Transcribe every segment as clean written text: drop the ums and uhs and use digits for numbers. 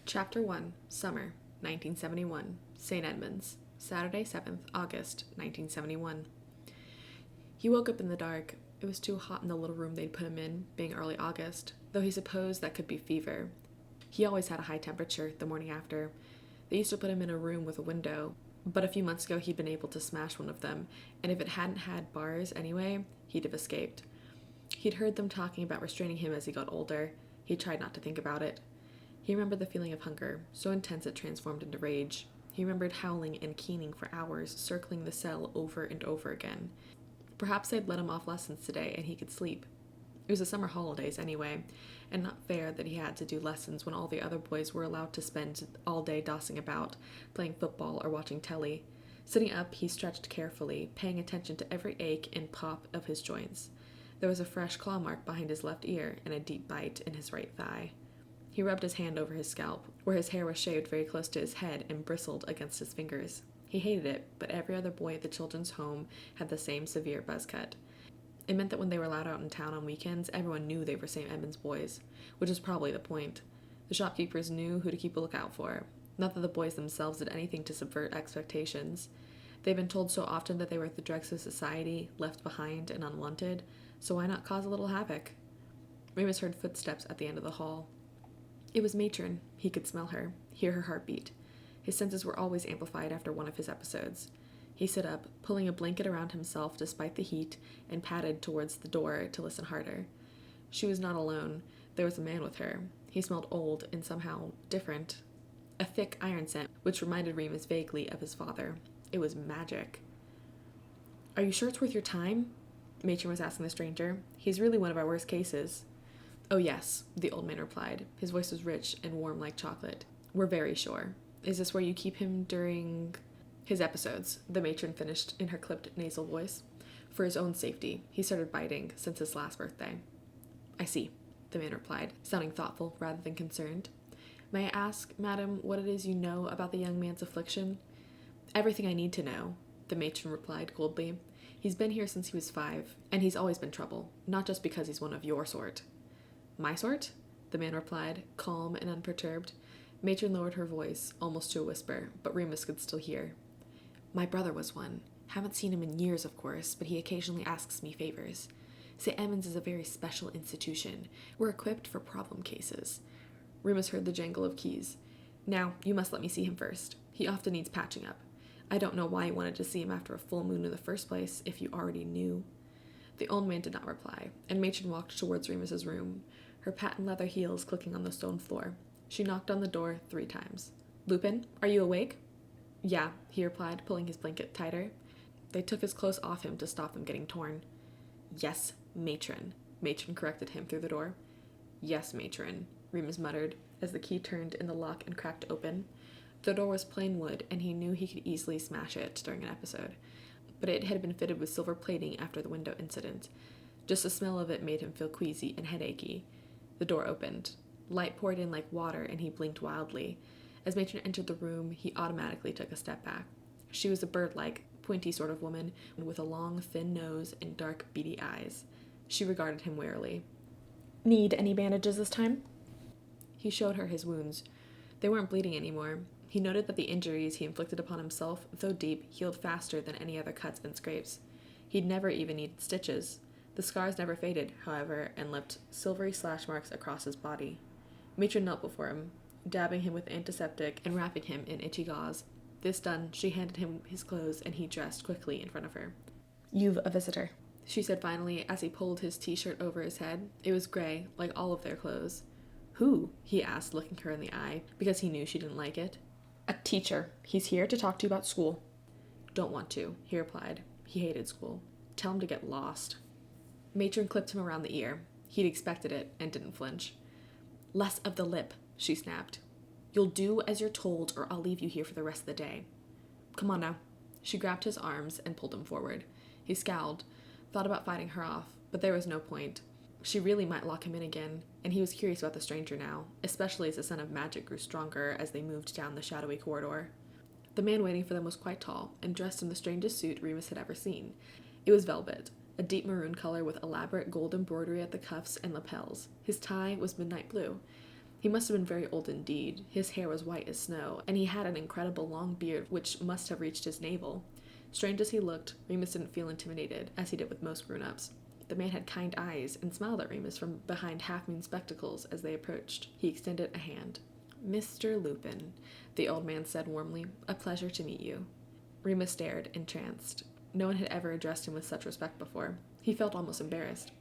Chapter 1, Summer, 1971, St. Edmunds, Saturday, 7th August, 1971. He woke up in the dark. It was too hot in the little room they'd put him in, being early August, though he supposed that could be fever. He always had a high temperature the morning after. They used to put him in a room with a window, but a few months ago he'd been able to smash one of them, and if it hadn't had bars anyway, he'd have escaped. He'd heard them talking about restraining him as he got older. He tried not to think about it. He remembered the feeling of hunger, so intense it transformed into rage. He remembered howling and keening for hours, circling the cell over and over again. Perhaps they'd let him off lessons today and he could sleep. It was the summer holidays anyway, and not fair that he had to do lessons when all the other boys were allowed to spend all day dossing about, playing football or watching telly. Sitting up, he stretched carefully, paying attention to every ache and pop of his joints. There was a fresh claw mark behind his left ear and a deep bite in his right thigh. He rubbed his hand over his scalp, where his hair was shaved very close to his head and bristled against his fingers. He hated it, but every other boy at the children's home had the same severe buzz cut. It meant that when they were allowed out in town on weekends, everyone knew they were St. Edmunds boys, which is probably the point. The shopkeepers knew who to keep a lookout for. Not that the boys themselves did anything to subvert expectations. They'd been told so often that they were the dregs of society, left behind and unwanted, so why not cause a little havoc? Remus heard footsteps at the end of the hall. It was Matron. He could smell her, hear her heartbeat. His senses were always amplified after one of his episodes. He stood up, pulling a blanket around himself despite the heat, and padded towards the door to listen harder. She was not alone. There was a man with her. He smelled old and somehow different. A thick iron scent, which reminded Remus vaguely of his father. It was magic. "Are you sure it's worth your time?" Matron was asking the stranger. "He's really one of our worst cases." "Oh yes," the old man replied. His voice was rich and warm like chocolate. "We're very sure. Is this where you keep him during his episodes?" the matron finished in her clipped nasal voice. "For his own safety. He started biting since his last birthday." "I see," the man replied, sounding thoughtful rather than concerned. "May I ask, madam, what it is you know about the young man's affliction?" "Everything I need to know," the matron replied coldly. "He's been here since he was 5, and he's always been trouble, not just because he's one of your sort." "My sort?" the man replied, calm and unperturbed. Matron lowered her voice, almost to a whisper, but Remus could still hear. "My brother was one. Haven't seen him in years, of course, but he occasionally asks me favors. St. Edmunds is a very special institution. We're equipped for problem cases." Remus heard the jangle of keys. "Now, you must let me see him first. He often needs patching up. I don't know why you wanted to see him after a full moon in the first place, if you already knew." The old man did not reply, and Matron walked towards Remus's room, her patent leather heels clicking on the stone floor. She knocked on the door 3 times. "Lupin, are you awake?" "Yeah," he replied, pulling his blanket tighter. They took his clothes off him to stop them getting torn. "Yes, matron," Matron corrected him through the door. "Yes, matron," Remus muttered, as the key turned in the lock and cracked open. The door was plain wood, and he knew he could easily smash it during an episode, but it had been fitted with silver plating after the window incident. Just the smell of it made him feel queasy and headachy. The door opened. Light poured in like water, and he blinked wildly. As Matron entered the room, he automatically took a step back. She was a bird-like, pointy sort of woman, with a long, thin nose and dark, beady eyes. She regarded him warily. "Need any bandages this time?" He showed her his wounds. They weren't bleeding anymore. He noted that the injuries he inflicted upon himself, though deep, healed faster than any other cuts and scrapes. He'd never even needed stitches. The scars never faded, however, and left silvery slash marks across his body. Matron knelt before him, dabbing him with antiseptic and wrapping him in itchy gauze. This done, she handed him his clothes, and he dressed quickly in front of her. "You've a visitor," she said finally, as he pulled his t-shirt over his head. It was gray, like all of their clothes. "Who?" he asked, looking her in the eye, because he knew she didn't like it. "A teacher. He's here to talk to you about school." "Don't want to," he replied. He hated school. "Tell him to get lost." Matron clipped him around the ear. He'd expected it, and didn't flinch. "Less of the lip," she snapped. "You'll do as you're told, or I'll leave you here for the rest of the day. Come on now." She grabbed his arms and pulled him forward. He scowled, thought about fighting her off, but there was no point. She really might lock him in again, and he was curious about the stranger now, especially as the scent of magic grew stronger as they moved down the shadowy corridor. The man waiting for them was quite tall, and dressed in the strangest suit Remus had ever seen. It was velvet, a deep maroon color with elaborate gold embroidery at the cuffs and lapels. His tie was midnight blue. He must have been very old indeed. His hair was white as snow, and he had an incredible long beard which must have reached his navel. Strange as he looked, Remus didn't feel intimidated, as he did with most grown-ups. The man had kind eyes and smiled at Remus from behind half-moon spectacles as they approached. He extended a hand. "Mr. Lupin," the old man said warmly, "a pleasure to meet you." Remus stared, entranced. No one had ever addressed him with such respect before. He felt almost embarrassed.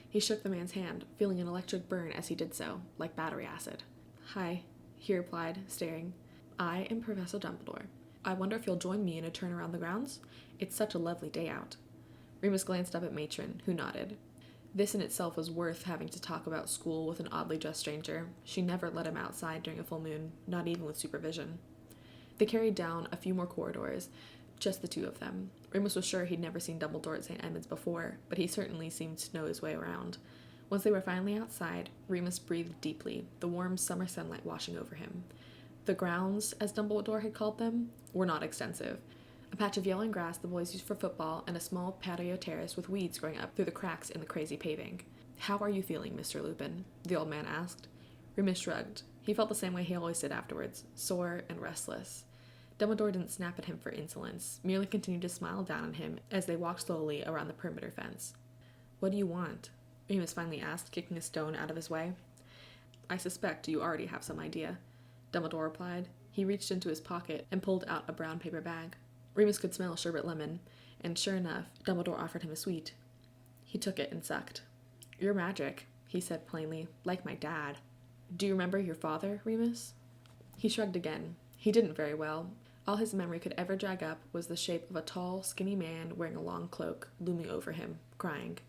He shook the man's hand, feeling an electric burn as he did so, like battery acid. "Hi," he replied, staring. "I am Professor Dumbledore. I wonder if you'll join me in a turn around the grounds? It's such a lovely day out." Remus glanced up at Matron, who nodded. This in itself was worth having to talk about school with an oddly dressed stranger. She never let him outside during a full moon, not even with supervision. They carried down a few more corridors, just the two of them. Remus was sure he'd never seen Dumbledore at St. Edmund's before, but he certainly seemed to know his way around. Once they were finally outside, Remus breathed deeply, the warm summer sunlight washing over him. The grounds, as Dumbledore had called them, were not extensive. A patch of yellowing grass the boys used for football, and a small patio terrace with weeds growing up through the cracks in the crazy paving. "How are you feeling, Mr. Lupin?" the old man asked. Remus shrugged. He felt the same way he always did afterwards, sore and restless. Dumbledore didn't snap at him for insolence, merely continued to smile down on him as they walked slowly around the perimeter fence. "What do you want?" Remus finally asked, kicking a stone out of his way. "I suspect you already have some idea," Dumbledore replied. He reached into his pocket and pulled out a brown paper bag. Remus could smell sherbet lemon, and sure enough, Dumbledore offered him a sweet. He took it and sucked. "You're magic," he said plainly, "like my dad." "Do you remember your father, Remus?" He shrugged again. He didn't very well. All his memory could ever drag up was the shape of a tall, skinny man wearing a long cloak, looming over him, crying.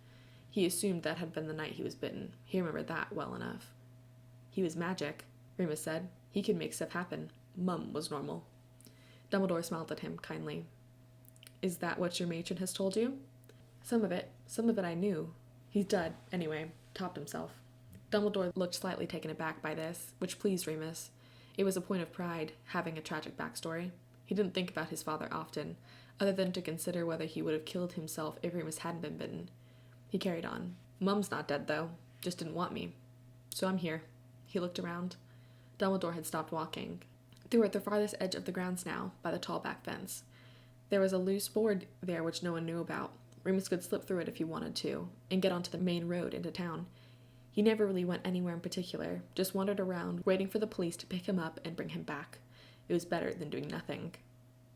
He assumed that had been the night he was bitten. He remembered that well enough. "He was magic," Remus said. "He could make stuff happen. Mum was normal." Dumbledore smiled at him kindly. "Is that what your matron has told you?" Some of it I knew. He's dead, anyway," topped himself. Dumbledore looked slightly taken aback by this, which pleased Remus. It was a point of pride, having a tragic backstory. He didn't think about his father often, other than to consider whether he would have killed himself if Remus hadn't been bitten. He carried on. "Mum's not dead, though. Just didn't want me. So I'm here." He looked around. Dumbledore had stopped walking. They were at the farthest edge of the grounds now, by the tall back fence. There was a loose board there which no one knew about. Remus could slip through it if he wanted to, and get onto the main road into town. He never really went anywhere in particular, just wandered around, waiting for the police to pick him up and bring him back. It was better than doing nothing.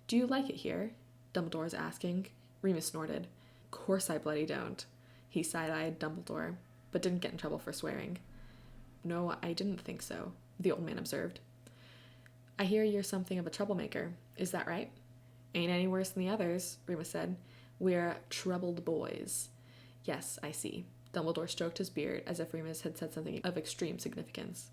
"Do you like it here?" Dumbledore was asking. Remus snorted. "Course I bloody don't." He side-eyed Dumbledore, but didn't get in trouble for swearing. "No, I didn't think so," the old man observed. "I hear you're something of a troublemaker. Is that right?" "Ain't any worse than the others," Remus said. "We're troubled boys." "Yes, I see." Dumbledore stroked his beard as if Remus had said something of extreme significance.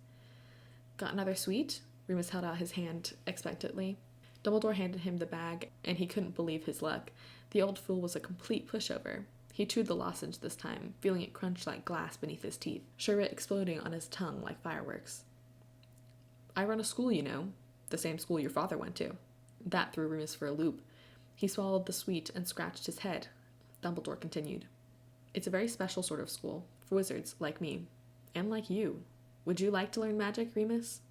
"Got another sweet?" Remus held out his hand expectantly. Dumbledore handed him the bag, and he couldn't believe his luck. The old fool was a complete pushover. He chewed the lozenge this time, feeling it crunch like glass beneath his teeth, sherbet exploding on his tongue like fireworks. "I run a school, you know. The same school your father went to." That threw Remus for a loop. He swallowed the sweet and scratched his head. Dumbledore continued. "It's a very special sort of school, for wizards like me, and like you. Would you like to learn magic, Remus?"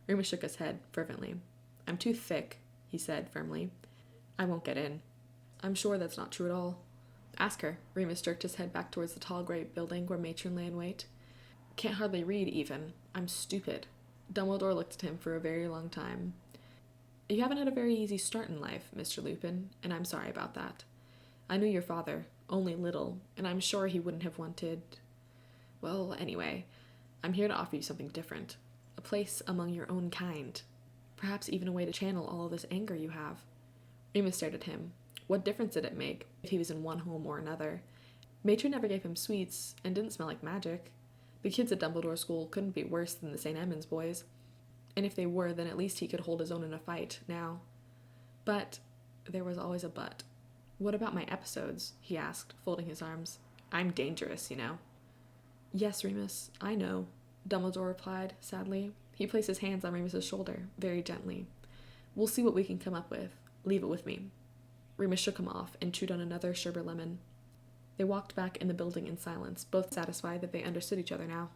Remus shook his head fervently. "I'm too thick," he said firmly. "I won't get in." "I'm sure that's not true at all." "Ask her." Remus jerked his head back towards the tall gray building where Matron lay in wait. "Can't hardly read, even. I'm stupid." Dumbledore looked at him for a very long time. "You haven't had a very easy start in life, Mr. Lupin, and I'm sorry about that. I knew your father, only little, and I'm sure he wouldn't have wanted... Well, anyway, I'm here to offer you something different. A place among your own kind. Perhaps even a way to channel all of this anger you have." Remus stared at him. What difference did it make if he was in one home or another? Matron never gave him sweets and didn't smell like magic. The kids at Dumbledore School couldn't be worse than the St. Edmund's boys. And if they were, then at least he could hold his own in a fight, now. But there was always a but. "What about my episodes?" he asked, folding his arms. "I'm dangerous, you know." "Yes, Remus, I know," Dumbledore replied, sadly. He placed his hands on Remus's shoulder, very gently. "We'll see what we can come up with. Leave it with me." Remus shook him off and chewed on another sherbet lemon. They walked back in the building in silence, both satisfied that they understood each other now.